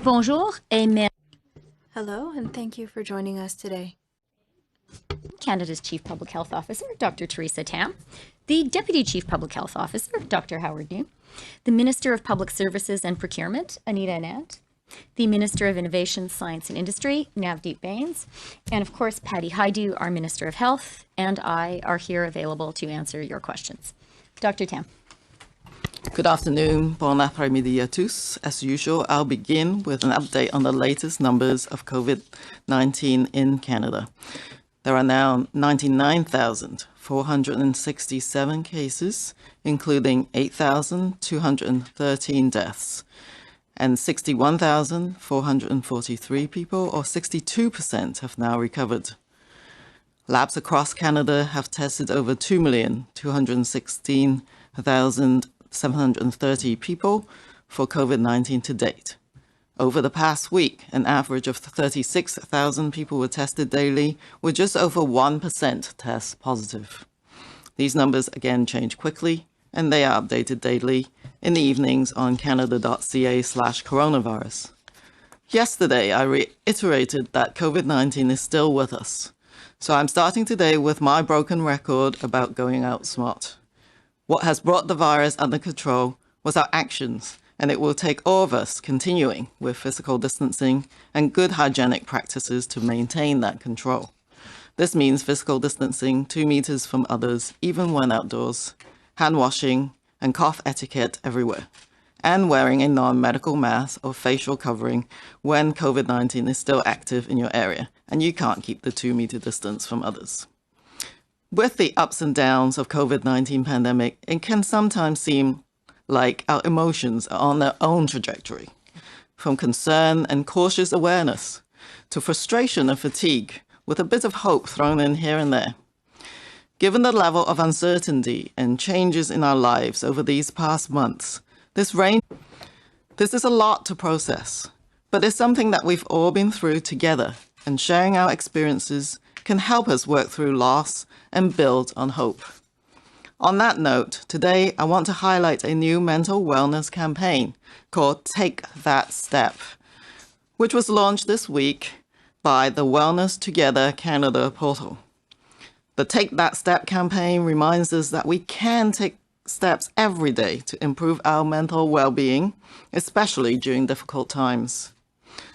Bonjour et merci. Hello, and thank you for joining us today. Canada's Chief Public Health Officer, Dr. Theresa Tam, the Deputy Chief Public Health Officer, Dr. Howard New, the Minister of Public Services and Procurement, Anita Anand, the Minister of Innovation, Science and Industry, Navdeep Bains, and of course, Patty Haidu, our Minister of Health, and I are here available to answer your questions. Dr. Tam. Good afternoon, bon après-midi à tous. As usual, I'll begin with an update on the latest numbers of COVID-19 in Canada. There are now 99,467 cases, including 8,213 deaths, and 61,443 people, or 62%, have now recovered. Labs across Canada have tested over 2,216,730 people for COVID-19 to date. Over the past week, an average of 36,000 people were tested daily, with just over 1% test positive. These numbers again change quickly, and they are updated daily in the evenings on canada.ca/coronavirus. Yesterday, I reiterated that COVID-19 is still with us. So I'm starting today with my broken record about going out smart. What has brought the virus under control was our actions, and it will take all of us continuing with physical distancing and good hygienic practices to maintain that control. This means physical distancing 2 meters from others, even when outdoors, hand washing and cough etiquette everywhere, and wearing a non-medical mask or facial covering when COVID-19 is still active in your area and you can't keep the 2-meter distance from others. With the ups and downs of COVID-19 pandemic, it can sometimes seem like our emotions are on their own trajectory, from concern and cautious awareness to frustration and fatigue, with a bit of hope thrown in here and there. Given the level of uncertainty and changes in our lives over these past months, this is a lot to process, but it's something that we've all been through together, and sharing our experiences can help us work through loss and build on hope. On that note, today I want to highlight a new mental wellness campaign called Take That Step, which was launched this week by the Wellness Together Canada portal. The Take That Step campaign reminds us that we can take steps every day to improve our mental well-being, especially during difficult times.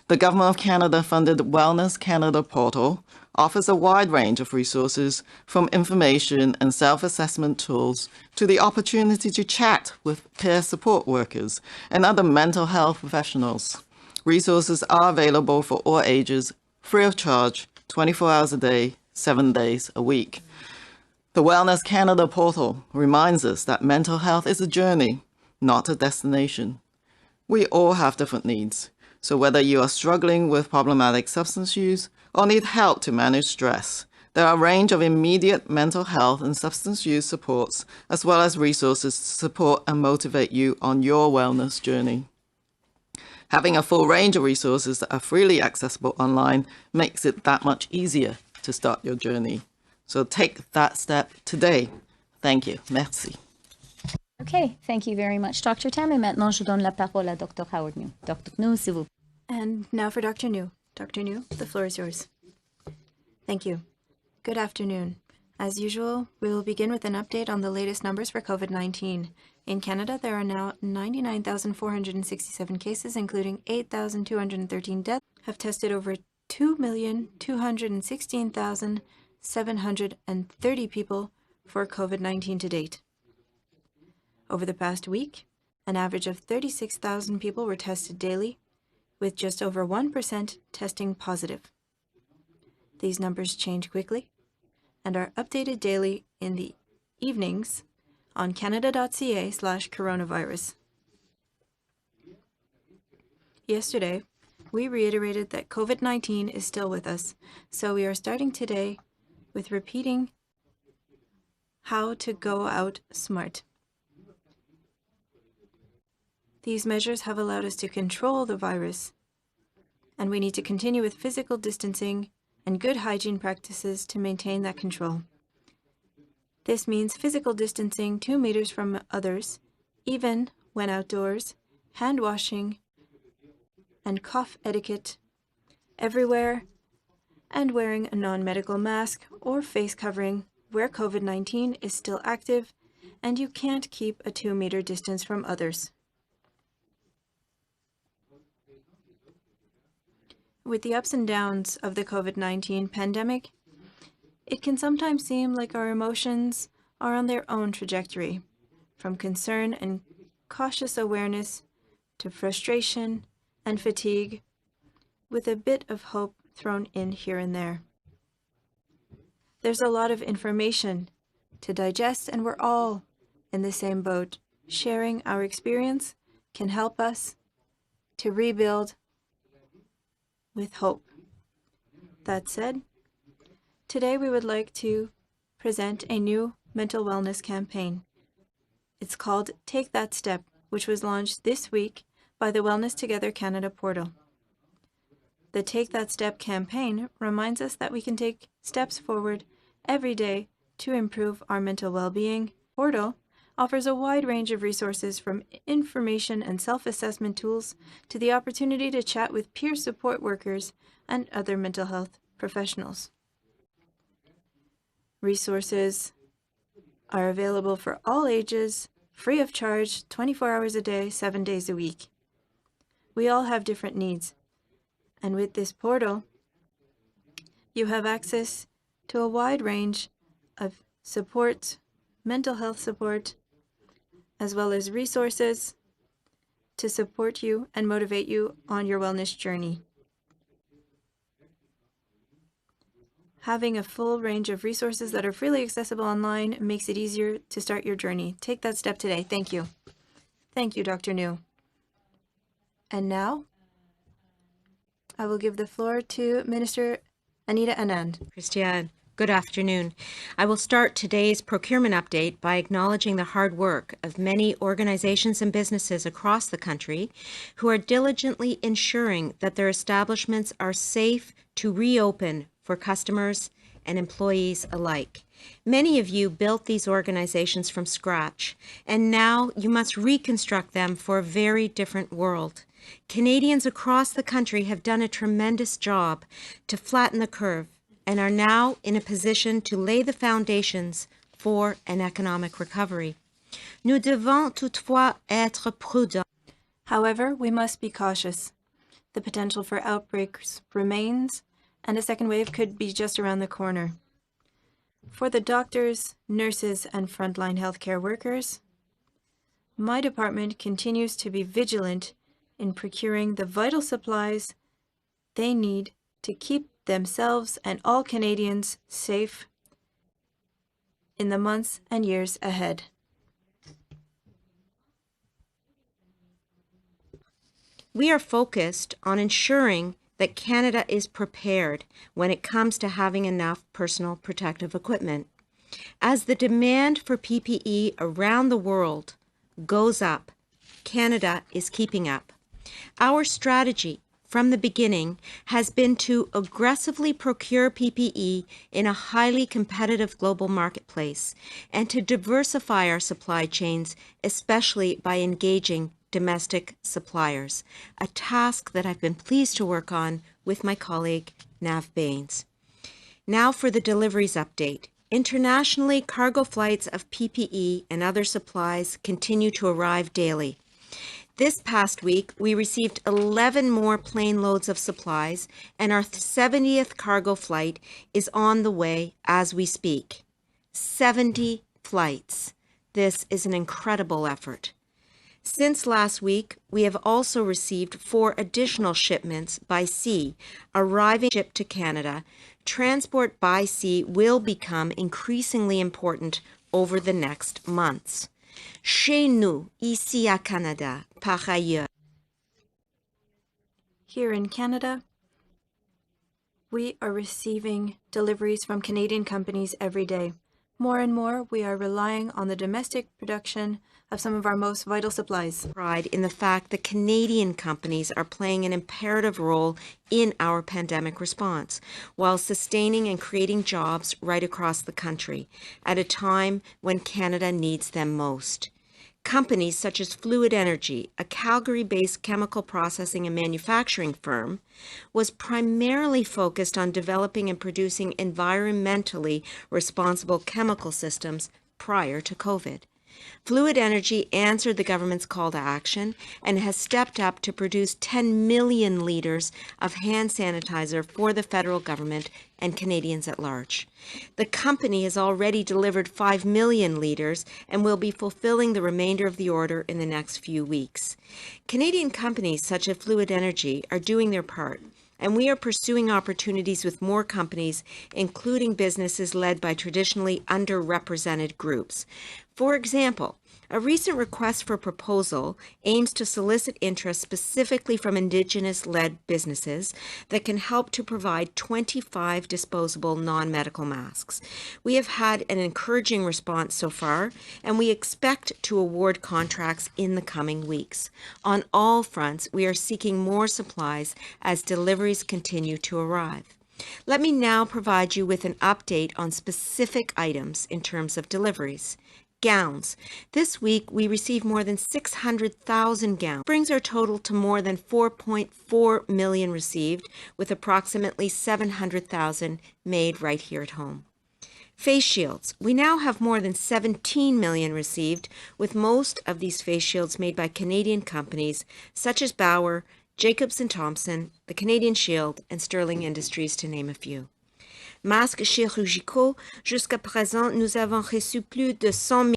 The Government of Canada funded Wellness Canada portal offers a wide range of resources, from information and self-assessment tools to the opportunity to chat with peer support workers and other mental health professionals. Resources are available for all ages, free of charge, 24 hours a day, 7 days a week. The Wellness Canada portal reminds us that mental health is a journey, not a destination. We all have different needs, so whether you are struggling with problematic substance use or need help to manage stress, there are a range of immediate mental health and substance use supports, as well as resources to support and motivate you on your wellness journey. Having a full range of resources that are freely accessible online makes it that much easier to start your journey. So take that step today. Thank you. Merci. Okay, thank you very much, Dr. Tam. Et maintenant, je donne la parole à Dr. Howard New. Dr. New, s'il vous plaît. And now for Dr. New. Dr. New, the floor is yours. Thank you. Good afternoon. As usual, we will begin with an update on the latest numbers for COVID-19. In Canada, there are now 99,467 cases, including 8,213 deaths, have tested over 2,216,730 people for COVID-19 to date. Over the past week, an average of 36,000 people were tested daily, with just over 1% testing positive. These numbers change quickly and are updated daily in the evenings on canada.ca/coronavirus. Yesterday, we reiterated that COVID-19 is still with us, so we are starting today with repeating how to go out smart. These measures have allowed us to control the virus, and we need to continue with physical distancing and good hygiene practices to maintain that control. This means physical distancing 2 meters from others, even when outdoors, hand washing, and cough etiquette everywhere, and wearing a non-medical mask or face covering where COVID-19 is still active and you can't keep a 2-meter distance from others. With the ups and downs of the COVID-19 pandemic, it can sometimes seem like our emotions are on their own trajectory, from concern and cautious awareness to frustration and fatigue, with a bit of hope thrown in here and there. There's a lot of information to digest, and we're all in the same boat. Sharing our experience can help us to rebuild with hope. That said, today we would like to present a new mental wellness campaign. It's called Take That Step, which was launched this week by the Wellness Together Canada portal. The Take That Step campaign reminds us that we can take steps forward every day to improve our mental well-being. Portal offers a wide range of resources, from information and self-assessment tools to the opportunity to chat with peer support workers and other mental health professionals. Resources are available for all ages, free of charge, 24 hours a day, 7 days a week. We all have different needs, and with this portal, you have access to a wide range of support, mental health support, as well as resources to support you and motivate you on your wellness journey. Having a full range of resources that are freely accessible online makes it easier to start your journey. Take that step today. Thank you. Thank you, Dr. New. And now, I will give the floor to Minister Anita Anand. Christiane, good afternoon. I will start today's procurement update by acknowledging the hard work of many organizations and businesses across the country who are diligently ensuring that their establishments are safe to reopen for customers and employees alike. Many of you built these organizations from scratch, and now you must reconstruct them for a very different world. Canadians across the country have done a tremendous job to flatten the curve and are now in a position to lay the foundations for an economic recovery. Nous devons toutefois être prudents. However, we must be cautious. The potential for outbreaks remains, and a second wave could be just around the corner. For the doctors, nurses, and frontline healthcare workers, my department continues to be vigilant in procuring the vital supplies they need to keep themselves and all Canadians safe in the months and years ahead. We are focused on ensuring that Canada is prepared when it comes to having enough personal protective equipment. As the demand for PPE around the world goes up, Canada is keeping up. Our strategy from the beginning has been to aggressively procure PPE in a highly competitive global marketplace and to diversify our supply chains, especially by engaging domestic suppliers, a task that I've been pleased to work on with my colleague, Nav Bains. Now for the deliveries update. Internationally, cargo flights of PPE and other supplies continue to arrive daily. This past week, we received 11 more plane loads of supplies, and our 70th cargo flight is on the way as we speak. 70 flights. This is an incredible effort. Since last week, we have also received 4 additional shipments by sea, arriving shipped to Canada. Transport by sea will become increasingly important over the next months. Chez nous, ici à Canada, par ailleurs. Here in Canada, we are receiving deliveries from Canadian companies every day. More and more, we are relying on the domestic production of some of our most vital supplies. Pride in the fact that Canadian companies are playing an imperative role in our pandemic response, while sustaining and creating jobs right across the country at a time when Canada needs them most. Companies such as Fluid Energy, a Calgary-based chemical processing and manufacturing firm, was primarily focused on developing and producing environmentally responsible chemical systems prior to COVID. Fluid Energy answered the government's call to action and has stepped up to produce 10 million liters of hand sanitizer for the federal government and Canadians at large. The company has already delivered 5 million liters and will be fulfilling the remainder of the order in the next few weeks. Canadian companies such as Fluid Energy are doing their part, and we are pursuing opportunities with more companies, including businesses led by traditionally underrepresented groups. For example, a recent request for proposal aims to solicit interest specifically from Indigenous-led businesses that can help to provide 25 disposable non-medical masks. We have had an encouraging response so far, and we expect to award contracts in the coming weeks. On all fronts, we are seeking more supplies as deliveries continue to arrive. Let me now provide you with an update on specific items in terms of deliveries. Gowns. This week, we received more than 600,000 gowns. Brings our total to more than 4.4 million received, with approximately 700,000 made right here at home. Face shields. We now have more than 17 million received, with most of these face shields made by Canadian companies such as Bauer, Jacobs & Thompson, the Canadian Shield, and Sterling Industries, to name a few. Masques chirurgicaux. Jusqu'à présent, nous avons reçu plus de 100 000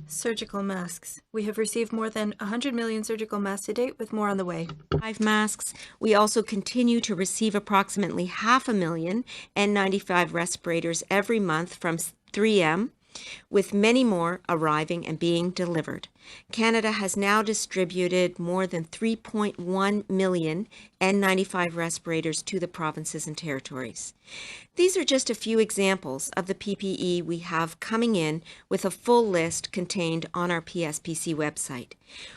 Surgical masks. We have received more than 100 million surgical masks to date, with more on the way. masks. We also continue to receive approximately 500,000 N95 respirators every month from 3M, with many more arriving and being delivered. Canada has now distributed more than 3.1 million N95 respirators to the provinces and territories. These are just a few examples of the PPE we have coming in, with a full list contained on our PSPC website.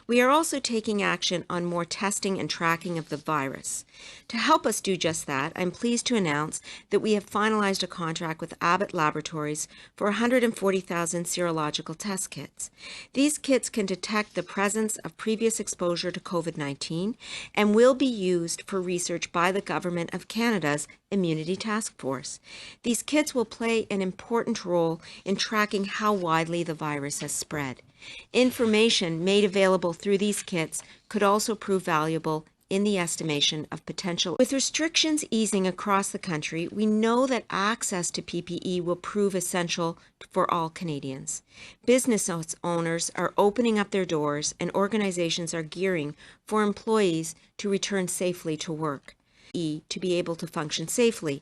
We are also taking action on more testing and tracking of the virus. To help us do just that, I'm pleased to announce that we have finalized a contract with Abbott Laboratories for 140,000 serological test kits. These kits can detect the presence of previous exposure to COVID-19 and will be used for research by the Government of Canada's Immunity Task Force. These kits will play an important role in tracking how widely the virus has spread. Information made available through these kits could also prove valuable in the estimation of potential. With restrictions easing across the country, we know that access to PPE will prove essential for all Canadians. Business owners are opening up their doors, and organizations are gearing for employees to return safely to work, to be able to function safely.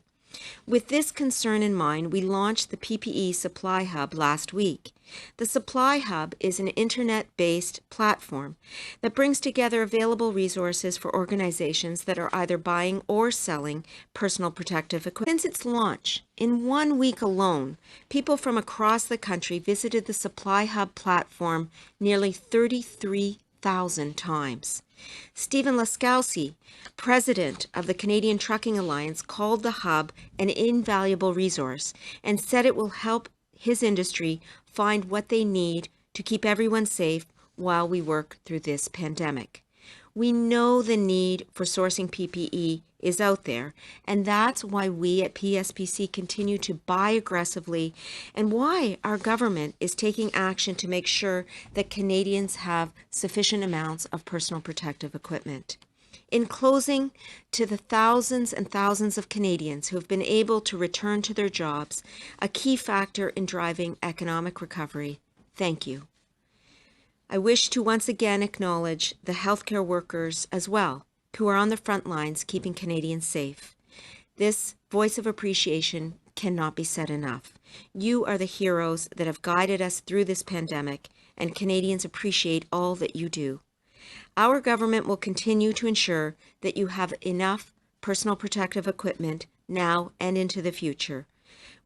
With this concern in mind, we launched the PPE Supply Hub last week. The Supply Hub is an internet-based platform that brings together available resources for organizations that are either buying or selling personal protective equipment. Since its launch, in 1 week alone, people from across the country visited the Supply Hub platform nearly 33,000 times. Stephen Laskowski, president of the Canadian Trucking Alliance, called the hub an invaluable resource and said it will help his industry find what they need to keep everyone safe while we work through this pandemic. We know the need for sourcing PPE is out there, and that's why we at PSPC continue to buy aggressively, and why our government is taking action to make sure that Canadians have sufficient amounts of personal protective equipment. In closing, to the thousands and thousands of Canadians who have been able to return to their jobs, a key factor in driving economic recovery, thank you. I wish to once again acknowledge the healthcare workers as well, who are on the front lines keeping Canadians safe. This voice of appreciation cannot be said enough. You are the heroes that have guided us through this pandemic, and Canadians appreciate all that you do. Our government will continue to ensure that you have enough personal protective equipment now and into the future.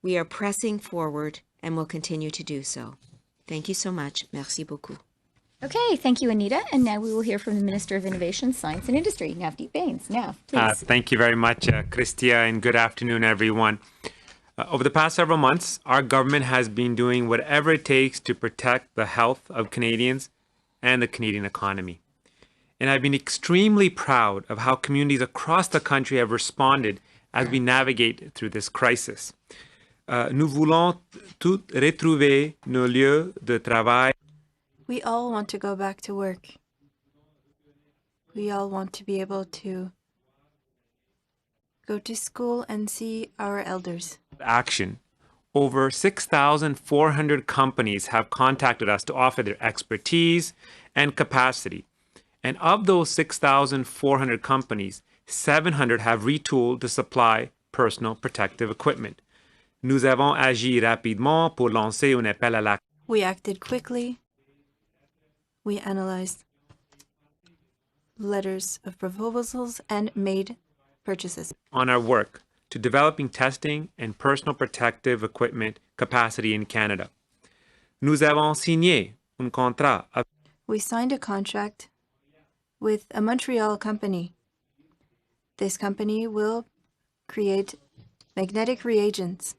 We are pressing forward and will continue to do so. Thank you so much. Merci beaucoup. Okay, thank you, Anita. And now we will hear from the Minister of Innovation, Science and Industry, Navdeep Bains. Nav, please. Thank you very much, Christia, and good afternoon, everyone. Over the past several months, our government has been doing whatever it takes to protect the health of Canadians and the Canadian economy. And I've been extremely proud of how communities across the country have responded as we navigate through this crisis. Nous voulons tous retrouver nos lieux de travail. We all want to go back to work. We all want to be able to go to school and see our elders. Action. Over 6,400 companies have contacted us to offer their expertise and capacity. And of those 6,400 companies, 700 have retooled to supply personal protective equipment. Nous avons agi rapidement pour lancer un appel à l'action. We acted quickly. We analyzed letters of proposals and made purchases. On our work to developing testing and personal protective equipment capacity in Canada. Nous avons signé un contrat. We signed a contract with a Montreal company. This company will create magnetic reagents,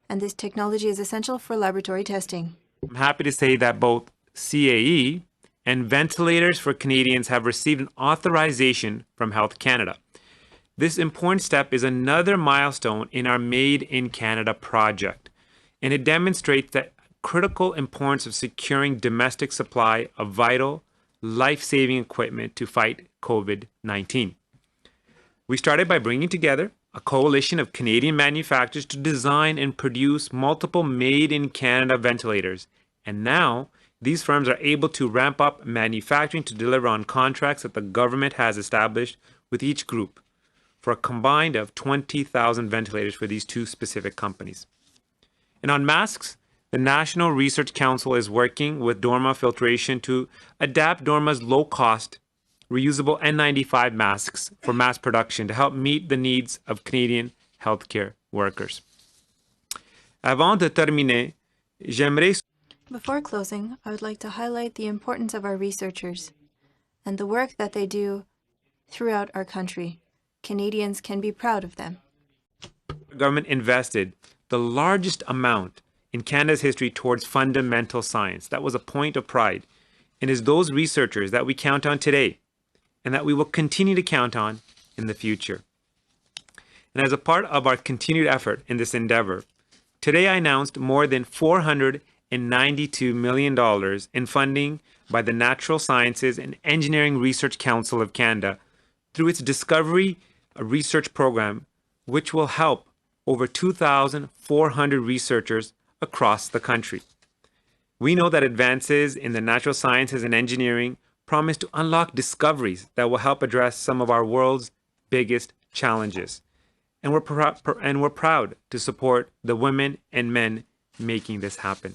and this technology is essential for laboratory testing. I'm happy to say that both CAE and ventilators for Canadians have received an authorization from Health Canada. This important step is another milestone in our Made in Canada project, and it demonstrates the critical importance of securing domestic supply of vital, life-saving equipment to fight COVID-19. We started by bringing together a coalition of Canadian manufacturers to design and produce multiple made-in-Canada ventilators, and now these firms are able to ramp up manufacturing to deliver on contracts that the government has established with each group for a combined of 20,000 ventilators for these two specific companies. And on masks, the National Research Council is working with Dorma Filtration to adapt Dorma's low-cost, reusable N95 masks for mass production to help meet the needs of Canadian healthcare workers. Avant de terminer, j'aimerais... Before closing, I would like to highlight the importance of our researchers and the work that they do throughout our country. Canadians can be proud of them. The government invested the largest amount in Canada's history towards fundamental science. That was a point of pride. And it's those researchers that we count on today and that we will continue to count on in the future. And as a part of our continued effort in this endeavor, today I announced more than $492 million in funding by the Natural Sciences and Engineering Research Council of Canada through its Discovery Research Program, which will help over 2,400 researchers across the country. We know that advances in the natural sciences and engineering promise to unlock discoveries that will help address some of our world's biggest challenges. And we're proud to support the women and men making this happen.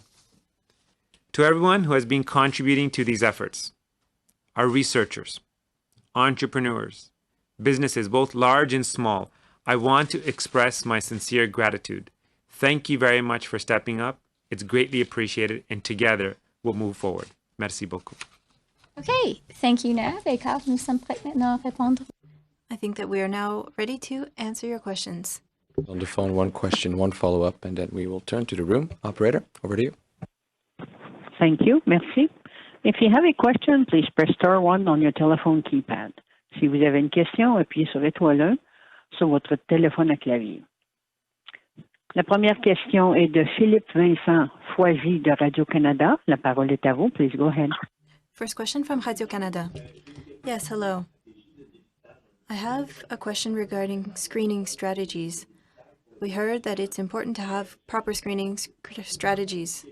To everyone who has been contributing to these efforts, our researchers, entrepreneurs, businesses, both large and small, I want to express my sincere gratitude. Thank you very much for stepping up. It's greatly appreciated, and together we'll move forward. Merci beaucoup. Okay, thank you, Nav. Et Carl, nous sommes prêts maintenant à répondre. I think that we are now ready to answer your questions. On the phone, one question, one follow-up, and then we will turn to the room. Operator, over to you. Thank you. Merci. If you have a question, please press star 1 on your telephone keypad. Si vous avez une question, appuyez sur étoile 1 sur votre téléphone à clavier. La première question est de Philippe Vincent Foisy de Radio-Canada. La parole est à vous. Please go ahead. First question from Radio-Canada. Yes, hello. I have a question regarding screening strategies. We heard that it's important to have proper screening strategies.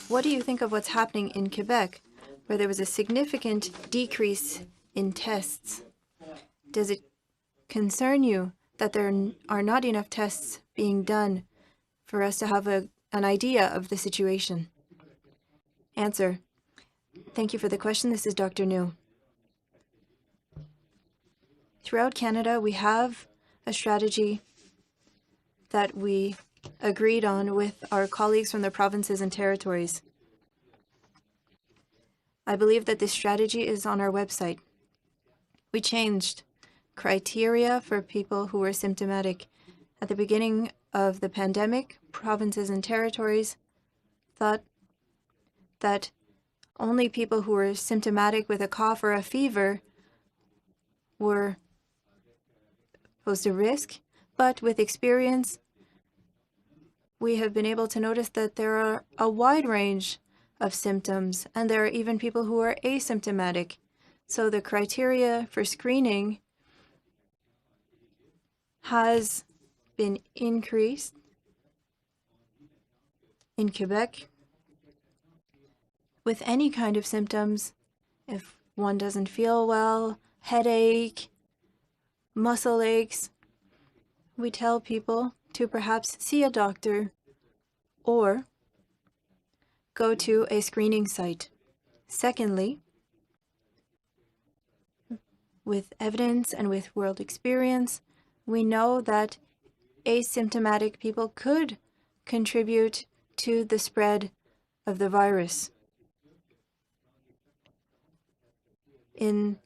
What do you think of what's happening in Quebec, where there was a significant decrease in tests? Does it concern you that there are not enough tests being done for us to have an idea of the situation? Answer. Thank you for the question. This is Dr. New. Throughout Canada, we have a strategy that we agreed on with our colleagues from the provinces and territories. I believe that this strategy is on our website. We changed criteria for people who were symptomatic. At the beginning of the pandemic, provinces and territories thought that only people who were symptomatic with a cough or a fever were posed a risk. But with experience, we have been able to notice that there are a wide range of symptoms, and there are even people who are asymptomatic. So the criteria for screening has been increased in Quebec with any kind of symptoms. If one doesn't feel well, headache, muscle aches, we tell people to perhaps see a doctor or go to a screening site. Secondly, with evidence and with world experience, we know that asymptomatic people could contribute to the spread of the virus. In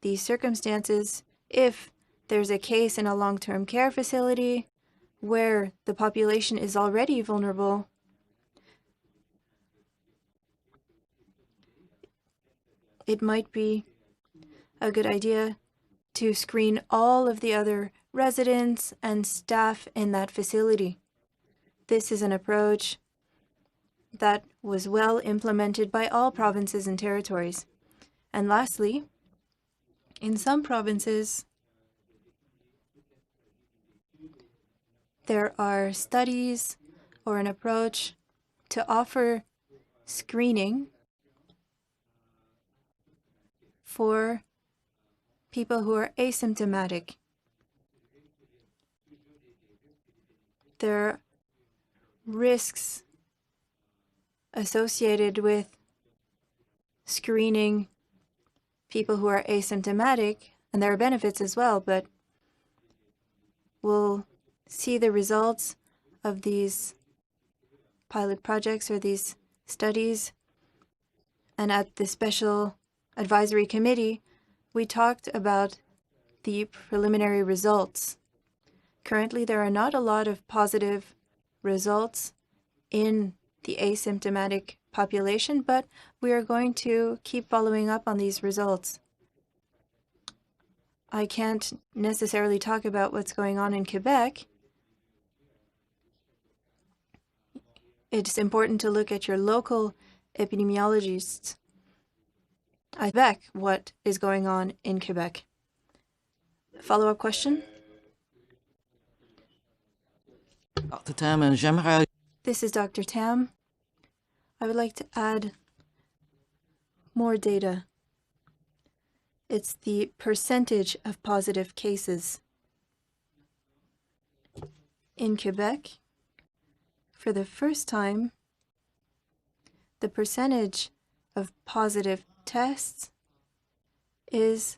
these circumstances, if there's a case in a long-term care facility where the population is already vulnerable, it might be a good idea to screen all of the other residents and staff in that facility. This is an approach that was well implemented by all provinces and territories. And lastly, in some provinces, there are studies or an approach to offer screening for people who are asymptomatic. There are risks associated with screening people who are asymptomatic, and there are benefits as well, but we'll see the results of these pilot projects or these studies. And at the Special Advisory Committee, we talked about the preliminary results. Currently, there are not a lot of positive results in the asymptomatic population, but we are going to keep following up on these results. I can't necessarily talk about what's going on in Quebec. It's important to look at your local epidemiologists. Quebec, what is going on in Quebec? Follow-up question? Dr. Tam, and j'aimerais... This is Dr. Tam. I would like to add more data. It's the percentage of positive cases. In Quebec, for the first time, the percentage of positive tests is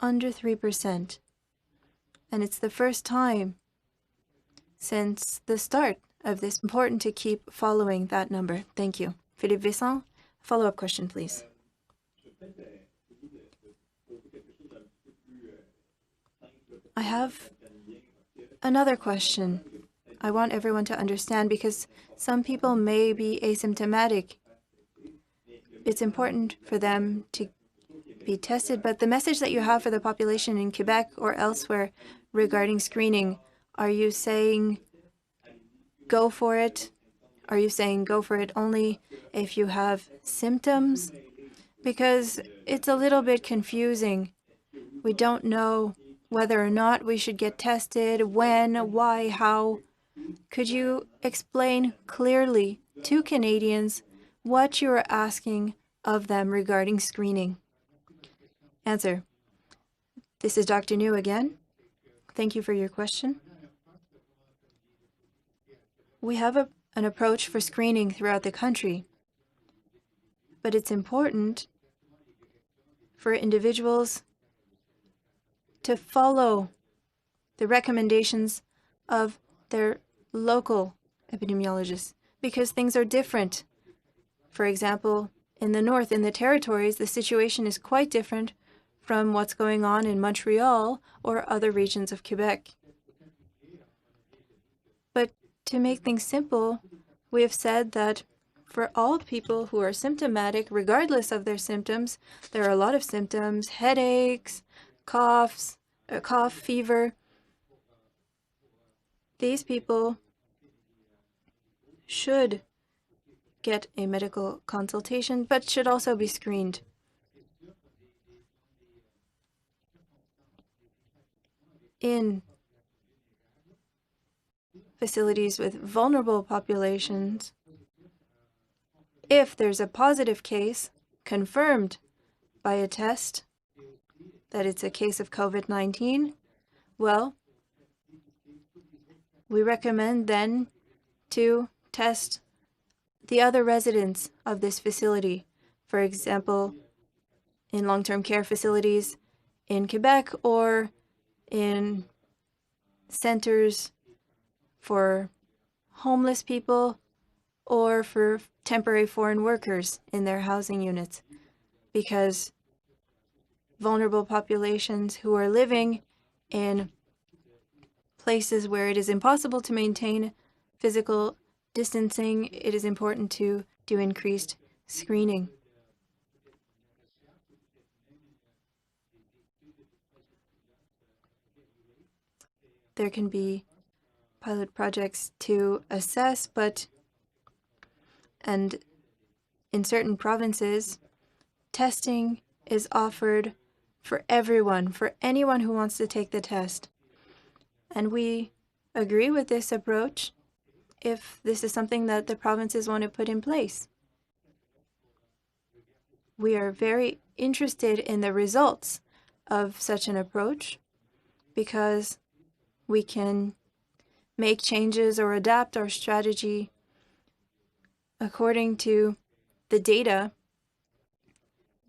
under 3%. And it's the first time since the start of this. Important to keep following that number. Thank you. Philippe Vincent, follow-up question, please. I have another question. I want everyone to understand because some people may be asymptomatic. It's important for them to be tested, but the message that you have for the population in Quebec or elsewhere regarding screening, are you saying go for it? Are you saying go for it only if you have symptoms? Because it's a little bit confusing. We don't know whether or not we should get tested, when, why, how. Could you explain clearly to Canadians what you are asking of them regarding screening? Answer. This is Dr. New again. Thank you for your question. We have an approach for screening throughout the country, but it's important for individuals to follow the recommendations of their local epidemiologists because things are different. For example, in the north, in the territories, the situation is quite different from what's going on in Montreal or other regions of Quebec. But to make things simple, we have said that for all people who are symptomatic, regardless of their symptoms. There are a lot of symptoms: headaches, cough, fever. These people should get a medical consultation, but should also be screened. In facilities with vulnerable populations, if there's a positive case confirmed by a test that it's a case of COVID-19, well, we recommend then to test the other residents of this facility. For example, in long-term care facilities in Quebec or in centers for homeless people or for temporary foreign workers in their housing units, because vulnerable populations who are living in places where it is impossible to maintain physical distancing, it is important to do increased screening. There can be pilot projects to assess, and in certain provinces, testing is offered for everyone, for anyone who wants to take the test. And we agree with this approach if this is something that the provinces want to put in place. We are very interested in the results of such an approach because we can make changes or adapt our strategy according to the data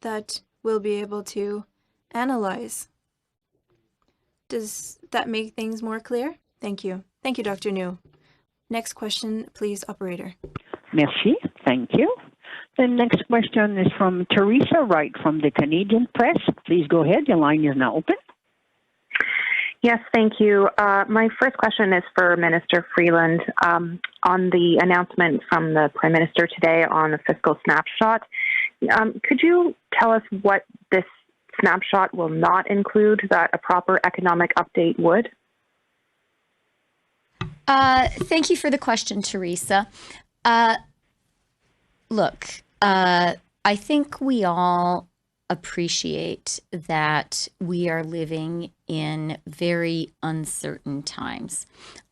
that we'll be able to analyze. Does that make things more clear? Thank you. Thank you, Dr. New. Next question, please, operator. Merci. Thank you. The next question is from Teresa Wright from the Canadian Press. Please go ahead. Your line is now open. Yes, thank you. My first question is for Minister Freeland on the announcement from the Prime Minister today on a fiscal snapshot. Could you tell us what this snapshot will not include that a proper economic update would? Thank you for the question, Teresa. Look, I think we all appreciate that we are living in very uncertain times.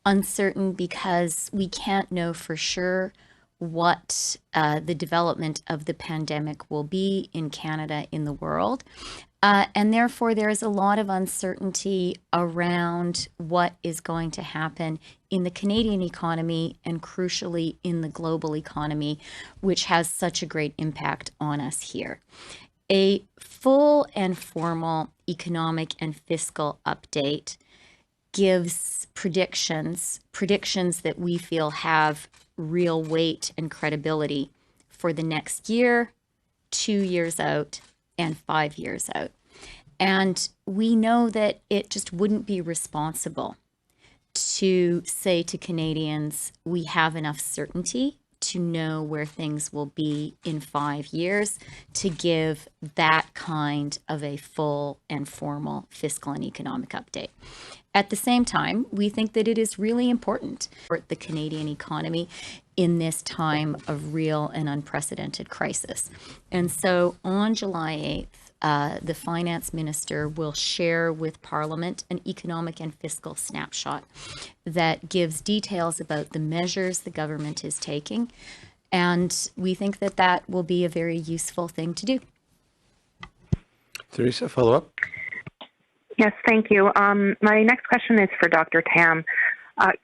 Uncertain because we can't know for sure what the development of the pandemic will be in Canada, in the world. And therefore, there is a lot of uncertainty around what is going to happen in the Canadian economy and crucially in the global economy, which has such a great impact on us here. A full and formal economic and fiscal update gives predictions that we feel have real weight and credibility for the next year, 2 years out, and 5 years out. And we know that it just wouldn't be responsible to say to Canadians, we have enough certainty to know where things will be in 5 years to give that kind of a full and formal fiscal and economic update. At the same time, we think that it is really important for the Canadian economy in this time of real and unprecedented crisis. And so on July 8th, the Finance Minister will share with Parliament an economic and fiscal snapshot that gives details about the measures the government is taking. And we think that that will be a very useful thing to do. Teresa, follow up? Yes, thank you. My next question is for Dr. Tam.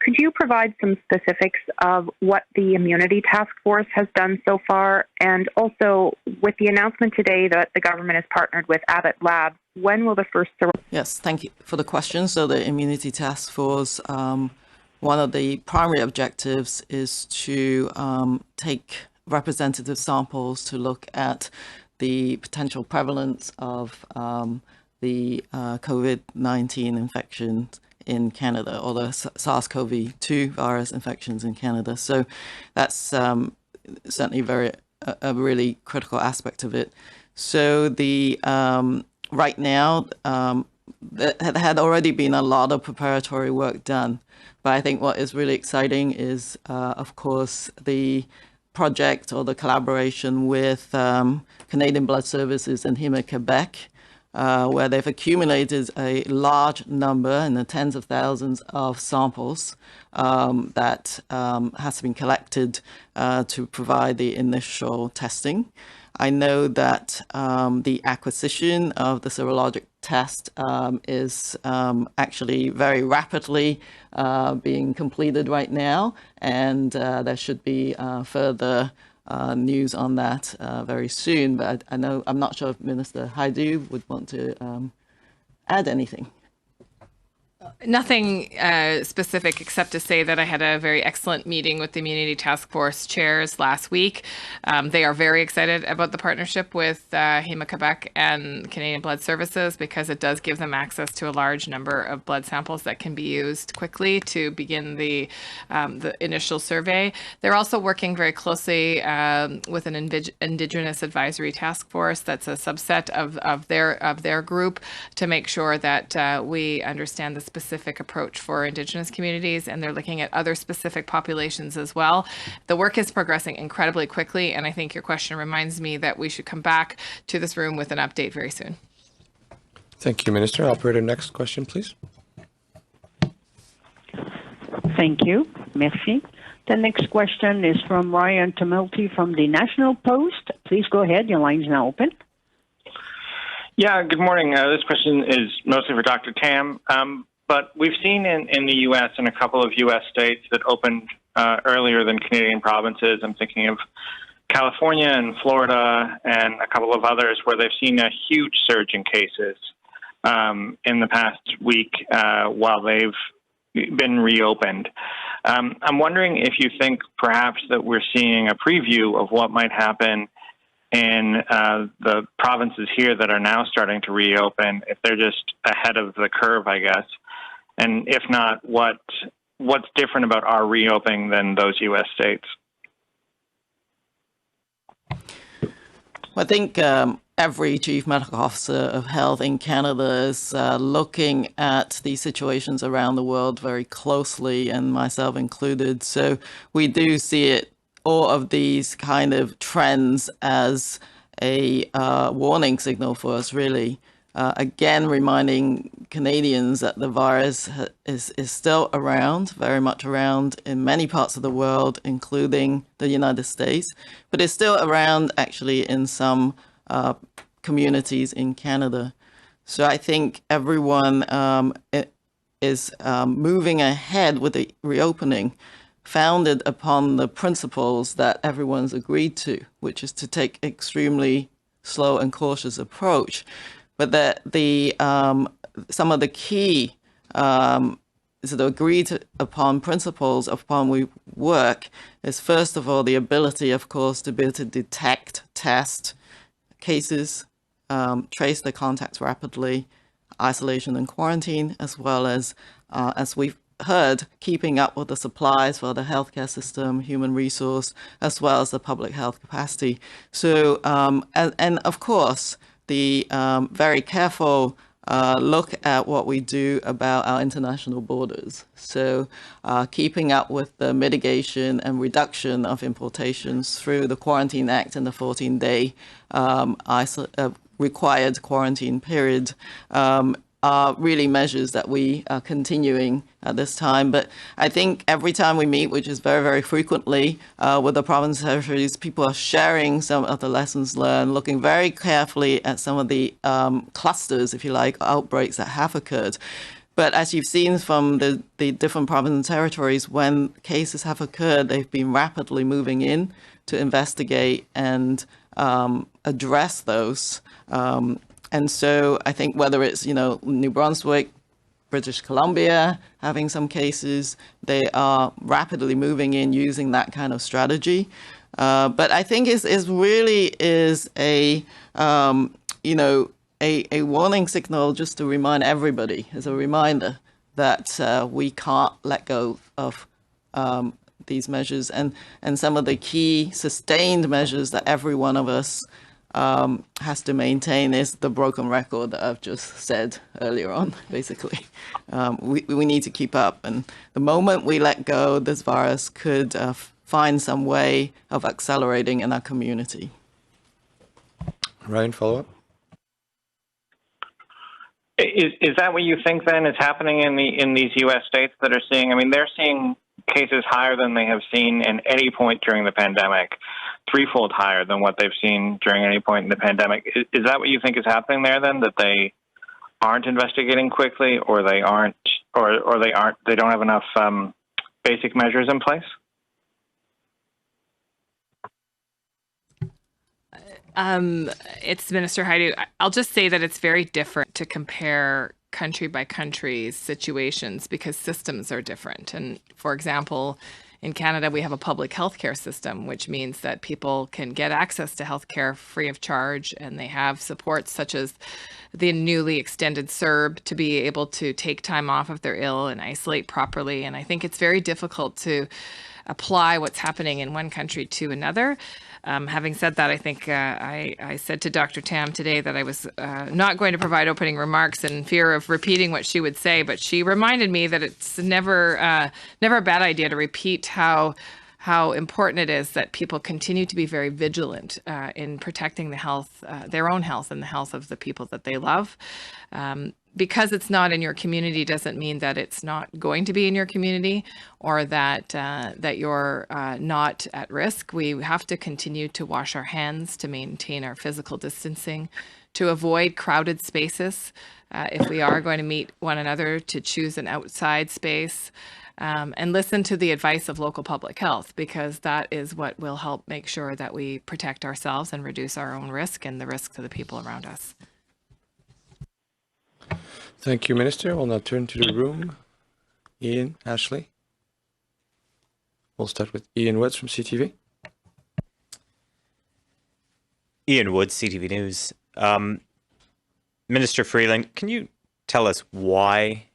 Could you provide some specifics of what the immunity task force has done so far? And also, with the announcement today that the government has partnered with Abbott Labs, when will the first... Yes, thank you for the question. So the immunity task force, one of the primary objectives is to take representative samples to look at the potential prevalence of the COVID-19 infections in Canada, or the SARS-CoV-2 virus infections in Canada. So that's certainly a really critical aspect of it. So the right now, there had already been a lot of preparatory work done. But I think what is really exciting is, of course, the project or the collaboration with Canadian Blood Services and Hema-Quebec, where they've accumulated a large number in the tens of thousands of samples that has been collected to provide the initial testing. I know that the acquisition of the serologic test is actually very rapidly being completed right now, and there should be further news on that very soon. But I'm not sure if Minister Haidu would want to add anything. Nothing specific except to say that I had a very excellent meeting with the Immunity Task Force chairs last week. They are very excited about the partnership with Hema-Quebec and Canadian Blood Services because it does give them access to a large number of blood samples that can be used quickly to begin the initial survey. They're also working very closely with an Indigenous Advisory Task Force that's a subset of their group to make sure that we understand the specific approach for Indigenous communities, and they're looking at other specific populations as well. The work is progressing incredibly quickly, and I think your question reminds me that we should come back to this room with an update very soon. Thank you, Minister. Operator, next question, please. Thank you. Merci. The next question is from Ryan Tumulty from the National Post. Please go ahead. Your line is now open. Yeah, good morning. This question is mostly for Dr. Tam. But we've seen in the U.S. and a couple of U.S. states that opened earlier than Canadian provinces. I'm thinking of California and Florida and a couple of others where they've seen a huge surge in cases in the past week while they've been reopened. I'm wondering if you think perhaps that we're seeing a preview of what might happen in the provinces here that are now starting to reopen, if they're just ahead of the curve, I guess. And if not, what's different about our reopening than those U.S. states? I think every chief medical officer of health in Canada is looking at these situations around the world very closely, and myself included. So we do see it, all of these kind of trends, as a warning signal for us, really. Again, reminding Canadians that the virus is still around, very much around in many parts of the world, including the United States, but it's still around actually in some communities in Canada. So I think everyone is moving ahead with the reopening, founded upon the principles that everyone's agreed to, which is to take extremely slow and cautious approach. But that some of the key sort of agreed upon principles upon we work is, first of all, the ability, of course, to be able to detect, test cases, trace the contacts rapidly, isolation and quarantine, as well as we've heard, keeping up with the supplies for the healthcare system, human resource, as well as the public health capacity. So, and of course, the very careful look at what we do about our international borders. So keeping up with the mitigation and reduction of importations through the Quarantine Act and the 14-day required quarantine period are really measures that we are continuing at this time. But I think every time we meet, which is very, very frequently with the province territories, people are sharing some of the lessons learned, looking very carefully at some of the clusters, if you like, outbreaks that have occurred. But as you've seen from the different provinces and territories, when cases have occurred, they've been rapidly moving in to investigate and address those. And so I think whether it's, New Brunswick, British Columbia having some cases, they are rapidly moving in using that kind of strategy. But I think it really is a warning signal, just to remind everybody, as a reminder that we can't let go of these measures. And some of the key sustained measures that every one of us has to maintain is the broken record that I've just said earlier on, basically. We need to keep up. And the moment we let go, this virus could find some way of accelerating in our community. Ryan, follow up? Is that what you think then is happening in these U.S. states that are seeing? I mean, they're seeing cases higher than they have seen in any point during the pandemic, threefold higher than what they've seen during any point in the pandemic. Is that what you think is happening there then? That they aren't investigating quickly, or they don't have enough basic measures in place? It's Minister Haidu. I'll just say that it's very different to compare country by country situations because systems are different. And for example, in Canada, we have a public healthcare system, which means that people can get access to healthcare free of charge, and they have supports such as the newly extended CERB to be able to take time off if they're ill and isolate properly. And I think it's very difficult to apply what's happening in one country to another. Having said that, I think I said to Dr. Tam today that I was not going to provide opening remarks in fear of repeating what she would say, but she reminded me that it's never a bad idea to repeat how important it is that people continue to be very vigilant in protecting the health, their own health and the health of the people that they love. Because it's not in your community doesn't mean that it's not going to be in your community or that you're not at risk. We have to continue to wash our hands, to maintain our physical distancing, to avoid crowded spaces. If we are going to meet one another, to choose an outside space, and listen to the advice of local public health, because that is what will help make sure that we protect ourselves and reduce our own risk and the risk to the people around us. Thank you, Minister. We'll now turn to the room. Ian, Ashley. We'll start with Ian Woods from CTV. Ian Woods, CTV News. Minister Freeland, can you tell us why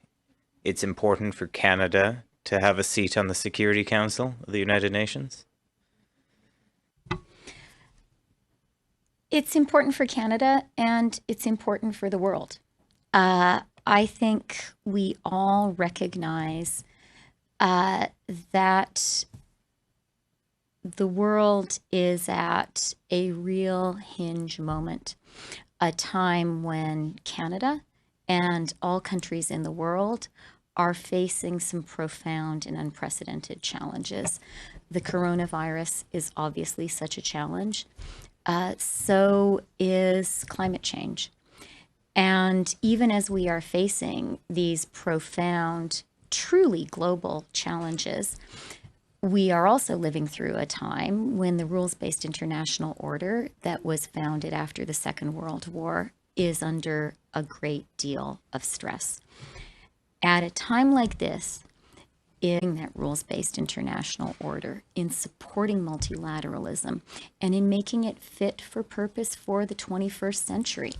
it's important for Canada to have a seat on the Security Council of the United Nations? It's important for Canada, and it's important for the world. I think we all recognize that the world is at a real hinge moment, a time when Canada and all countries in the world are facing some profound and unprecedented challenges. The coronavirus is obviously such a challenge. So is climate change. And even as we are facing these profound, truly global challenges, we are also living through a time when the rules-based international order that was founded after the Second World War is under a great deal of stress. At a time like this, in that rules-based international order, in supporting multilateralism, and in making it fit for purpose for the 21st century,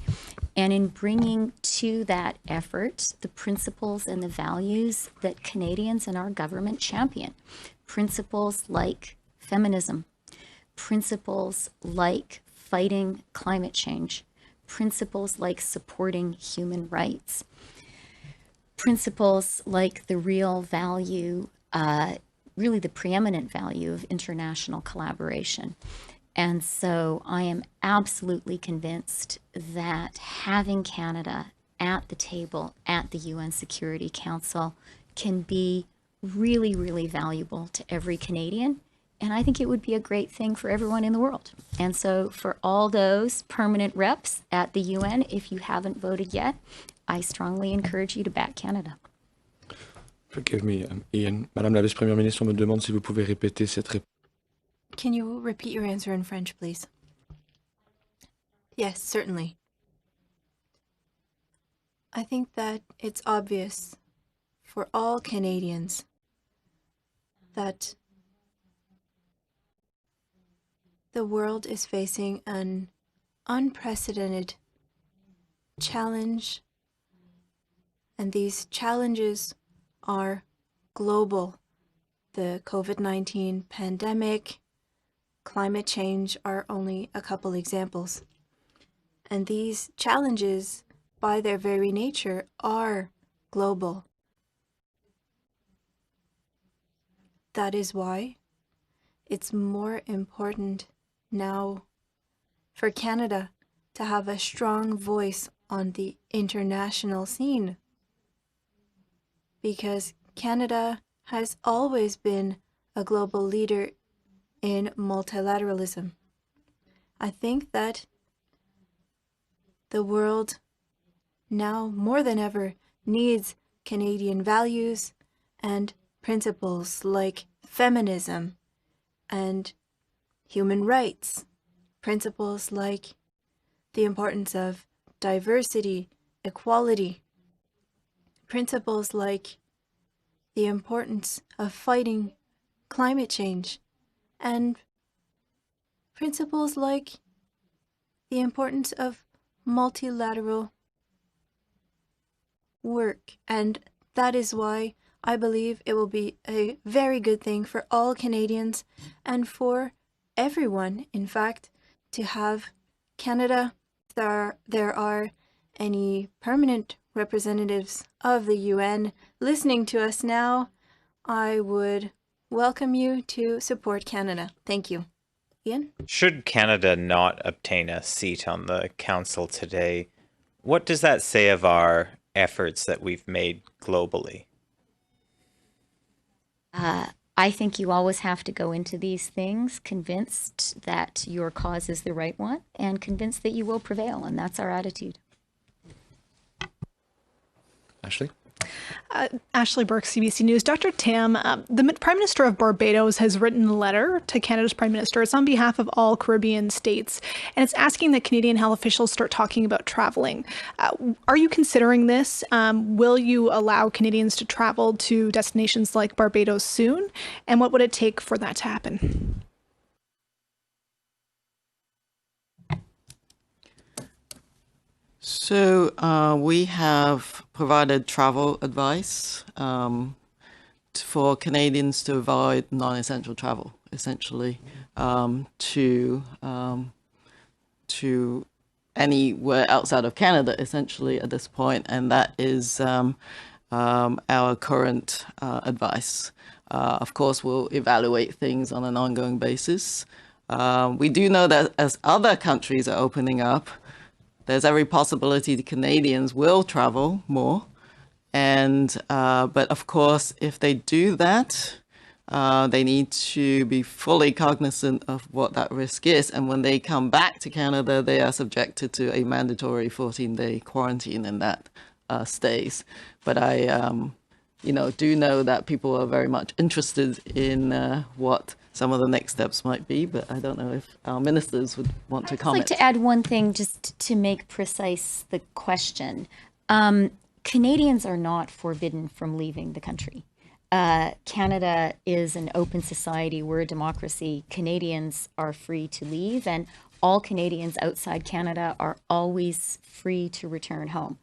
and in bringing to that effort the principles and the values that Canadians and our government champion. Principles like feminism, principles like fighting climate change, principles like supporting human rights, principles like the real value, really the preeminent value of international collaboration. And so I am absolutely convinced that having Canada at the table at the UN Security Council can be really, really valuable to every Canadian. And I think it would be a great thing for everyone in the world. And so for all those permanent reps at the UN, if you haven't voted yet, I strongly encourage you to back Canada. Forgive me, Ian. Madame la Vice-Première Ministre me demande si vous pouvez répéter cette réponse. Can you repeat your answer in French, please? Yes, certainly. I think that it's obvious for all Canadians that the world is facing an unprecedented challenge, and these challenges are global The COVID-19 pandemic, climate change are only a couple examples. And these challenges, by their very nature, are global. That is why it's more important now for Canada to have a strong voice on the international scene, because Canada has always been a global leader in multilateralism. I think that the world now more than ever needs Canadian values and principles like feminism and human rights, principles like the importance of diversity, equality, principles like the importance of fighting climate change, and principles like the importance of multilateral work. And that is why I believe it will be a very good thing for all Canadians and for everyone, in fact, to have Canada. If there are any permanent representatives of the UN listening to us now, I would welcome you to support Canada. Thank you. Ian? Should Canada not obtain a seat on the council today, what does that say of our efforts that we've made globally? I think you always have to go into these things convinced that your cause is the right one and convinced that you will prevail, and that's our attitude. Ashley? Ashley Burke, CBC News. Dr. Tam, the Prime Minister of Barbados has written a letter to Canada's Prime Minister. It's on behalf of all Caribbean states, and it's asking that Canadian health officials start talking about traveling. Are you considering this? Will you allow Canadians to travel to destinations like Barbados soon? And what would it take for that to happen? So we have provided travel advice for Canadians to avoid non-essential travel, essentially, to anywhere outside of Canada, essentially, at this point, and that is our current advice. Of course, we'll evaluate things on an ongoing basis. We do know that as other countries are opening up, there's every possibility the Canadians will travel more. And but of course, if they do that, they need to be fully cognizant of what that risk is. And when they come back to Canada, they are subjected to a mandatory 14-day quarantine, and that stays. But I do know that people are very much interested in what some of the next steps might be, but I don't know if our ministers would want to comment. I'd like to add one thing just to make precise the question. Canadians are not forbidden from leaving the country. Canada is an open society. We're a democracy. Canadians are free to leave, and all Canadians outside Canada are always free to return home.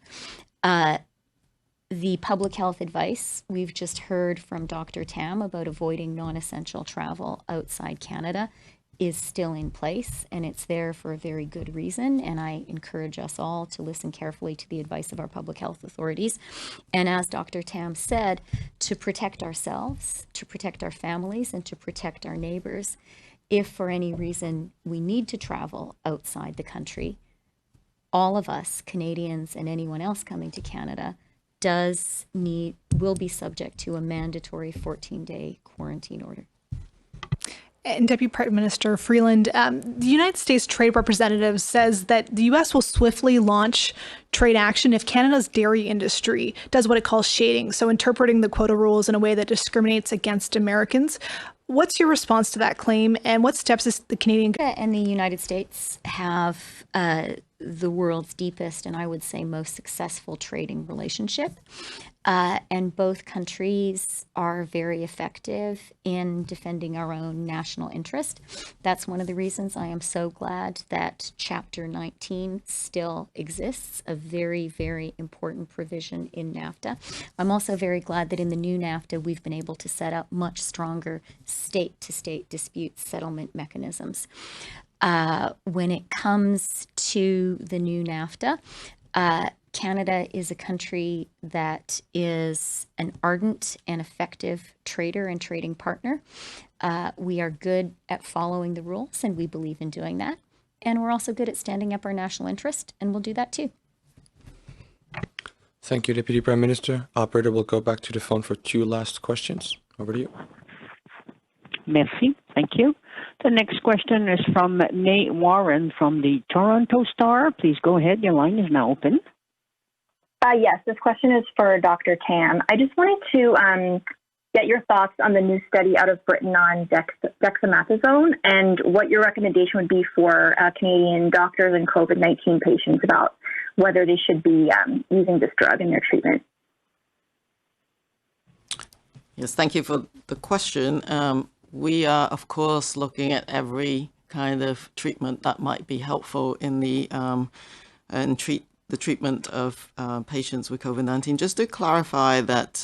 The public health advice we've just heard from Dr. Tam about avoiding non-essential travel outside Canada is still in place, and it's there for a very good reason. And I encourage us all to listen carefully to the advice of our public health authorities. And as Dr. Tam said, to protect ourselves, to protect our families, and to protect our neighbors, if for any reason we need to travel outside the country, all of us, Canadians and anyone else coming to Canada, will be subject to a mandatory 14-day quarantine order. And Deputy Prime Minister Freeland, the United States Trade Representative says that the U.S. will swiftly launch trade action if Canada's dairy industry does what it calls shading, so interpreting the quota rules in a way that discriminates against Americans. What's your response to that claim, and what steps is the Canadian and the United States have the world's deepest and I would say most successful trading relationship. And both countries are very effective in defending our own national interest. That's one of the reasons I am so glad that Chapter 19 still exists, a very, very important provision in NAFTA. I'm also very glad that in the new NAFTA, we've been able to set up much stronger state-to-state dispute settlement mechanisms. When it comes to the new NAFTA, Canada is a country that is an ardent and effective trader and trading partner. We are good at following the rules, and we believe in doing that. And we're also good at standing up our national interest, and we'll do that too. Thank you, Deputy Prime Minister. Operator, will go back to the phone for 2 last questions. Over to you. Merci. Thank you. The next question is from Nate Warren from the Toronto Star. Please go ahead. Your line is now open. Yes, this question is for Dr. Tam. I just wanted to get your thoughts on the new study out of Britain on dexamethasone and what your recommendation would be for Canadian doctors and COVID-19 patients about whether they should be using this drug in their treatment. Yes, thank you for the question. We are, of course, looking at every kind of treatment that might be helpful in the treatment of patients with COVID-19. Just to clarify that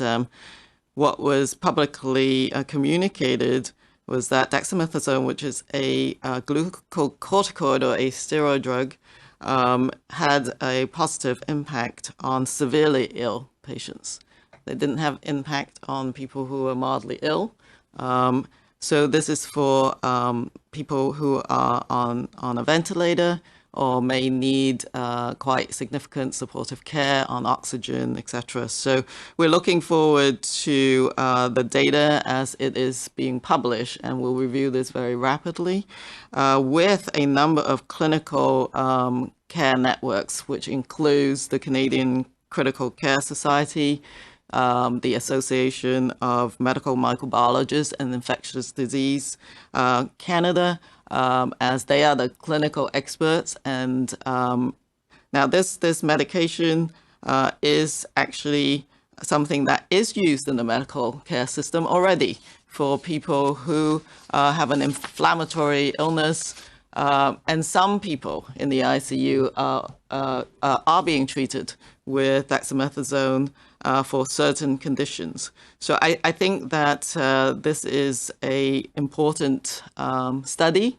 what was publicly communicated was that dexamethasone, which is a glucocorticoid or a steroid drug, had a positive impact on severely ill patients. They didn't have impact on people who were mildly ill. So this is for people who are on a ventilator or may need quite significant supportive care on oxygen, etc. So we're looking forward to the data as it is being published, and we'll review this very rapidly with a number of clinical care networks, which includes the Canadian Critical Care Society, the Association of Medical Microbiologists and Infectious Disease Canada, as they are the clinical experts. And now this medication is actually something that is used in the medical care system already for people who have an inflammatory illness. And some people in the ICU are being treated with dexamethasone for certain conditions. So I think that this is an important study,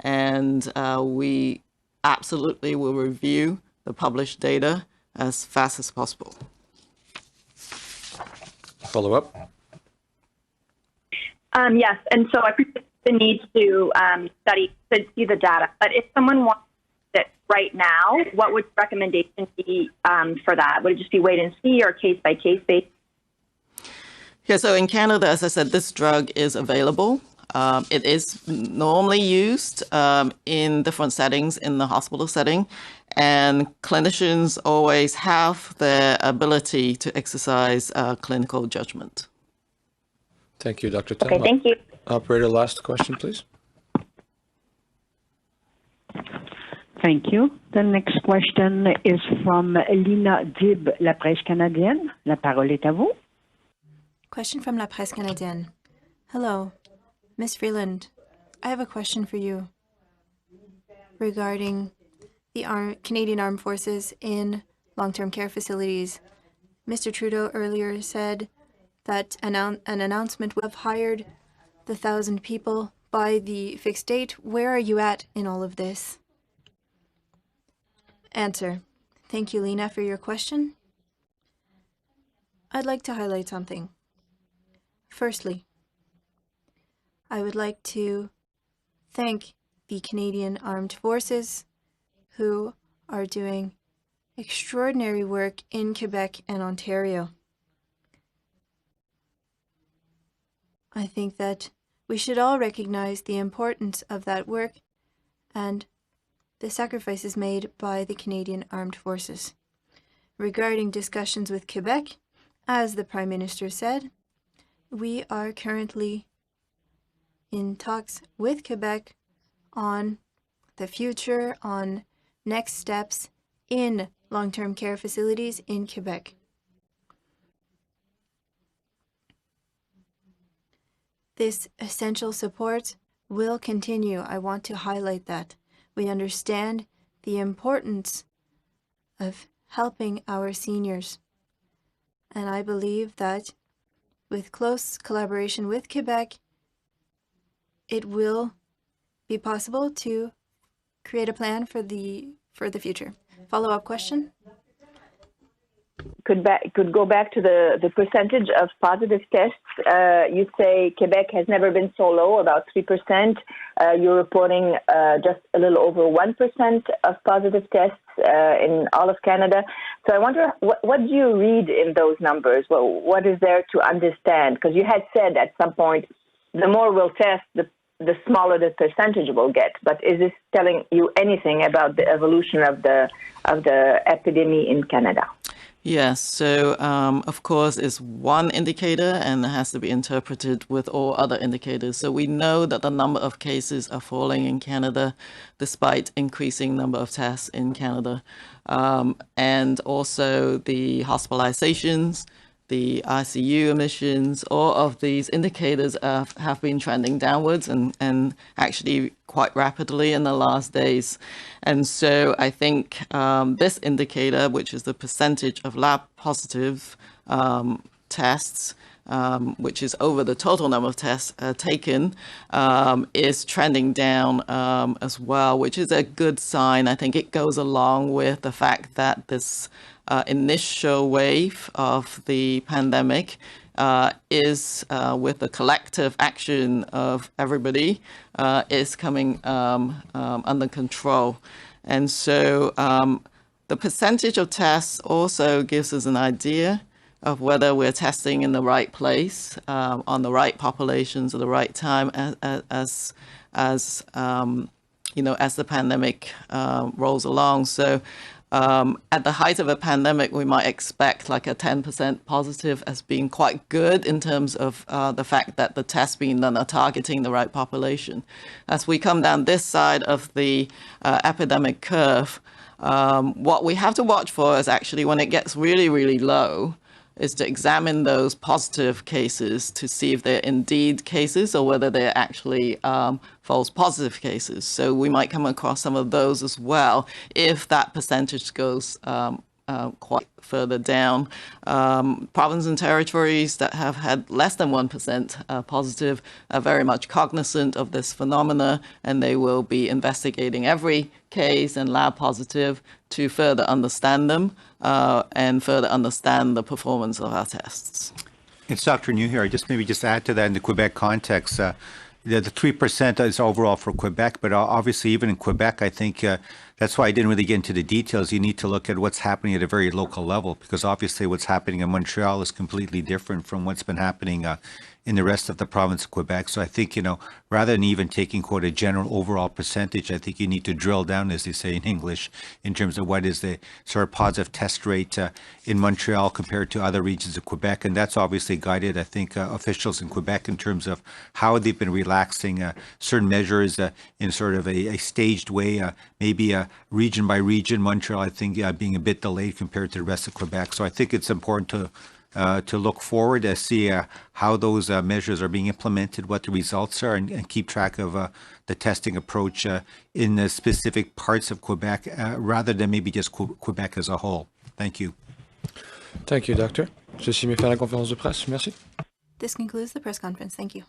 and we absolutely will review the published data as fast as possible. Follow up? Yes, and so I appreciate the need to see the data. But if someone wants it right now, what would the recommendation be for that? Would it just be wait and see or case by case basis? Yeah, so in Canada, as I said, this drug is available. It is normally used in different settings in the hospital setting, and clinicians always have the ability to exercise clinical judgment. Thank you, Dr. Tam. Okay, thank you. Operator, last question, please. Thank you. The next question is from Lina Dib, La Presse Canadienne. La parole est à vous. Question from La Presse Canadienne. Hello, Ms. Freeland. I have a question for you regarding the Canadian Armed Forces in long-term care facilities. Mr. Trudeau earlier said that an announcement would have hired the 1,000 people by the fixed date. Where are you at in all of this? Answer. Thank you, Lena, for your question. I'd like to highlight something. Firstly, I would like to thank the Canadian Armed Forces who are doing extraordinary work in Quebec and Ontario. I think that we should all recognize the importance of that work and the sacrifices made by the Canadian Armed Forces. Regarding discussions with Quebec, as the Prime Minister said, we are currently in talks with Quebec on the future, on next steps in long-term care facilities in Quebec. This essential support will continue. I want to highlight that. We understand the importance of helping our seniors. And I believe that with close collaboration with Quebec, it will be possible to create a plan for the future. Follow-up question? Could go back to the percentage of positive tests. You say Quebec has never been so low, about 3%. You're reporting just a little over 1% of positive tests in all of Canada. So I wonder, what do you read in those numbers? Well, what is there to understand? Because you had said at some point, the more we'll test, the smaller the percentage will get. But is this telling you anything about the evolution of the epidemic in Canada? Yes, so of course it's one indicator and it has to be interpreted with all other indicators. So we know that the number of cases are falling in Canada despite increasing number of tests in Canada. And also the hospitalizations, the ICU admissions, all of these indicators have been trending downwards and actually quite rapidly in the last days. And so I think this indicator, which is the percentage of lab positive tests, which is over the total number of tests taken, is trending down as well, which is a good sign. I think it goes along with the fact that this initial wave of the pandemic is, with the collective action of everybody, is coming under control. And so the percentage of tests also gives us an idea of whether we're testing in the right place, on the right populations at the right time, as the pandemic rolls along. So at the height of a pandemic, we might expect like a 10% positive as being quite good in terms of the fact that the tests being done are targeting the right population. As we come down this side of the epidemic curve, what we have to watch for is actually when it gets really, really low, is to examine those positive cases to see if they're indeed cases or whether they're actually false positive cases. So we might come across some of those as well if that percentage goes quite further down. Provinces and territories that have had less than 1% positive are very much cognizant of this phenomena, and they will be investigating every case and lab positive to further understand them and further understand the performance of our tests. It's Dr. New here. Maybe add to that in the Quebec context. The 3% is overall for Quebec, but obviously even in Quebec, I think that's why I didn't really get into the details. You need to look at what's happening at a very local level, because obviously what's happening in Montreal is completely different from what's been happening in the rest of the province of Quebec. So I think, rather than even taking, quote, a general overall percentage, I think you need to drill down, as they say in English, in terms of what is the sort of positive test rate in Montreal compared to other regions of Quebec. And that's obviously guided, I think, officials in Quebec in terms of how they've been relaxing certain measures in sort of a staged way, maybe region by region. Montreal, I think, being a bit delayed compared to the rest of Quebec. So I think it's important to look forward to see how those measures are being implemented, what the results are, and keep track of the testing approach in the specific parts of Quebec, rather than maybe just Quebec as a whole. Thank you. Thank you, Doctor. Ceci met fin à la conférence de presse. Merci. This concludes the press conference. Thank you.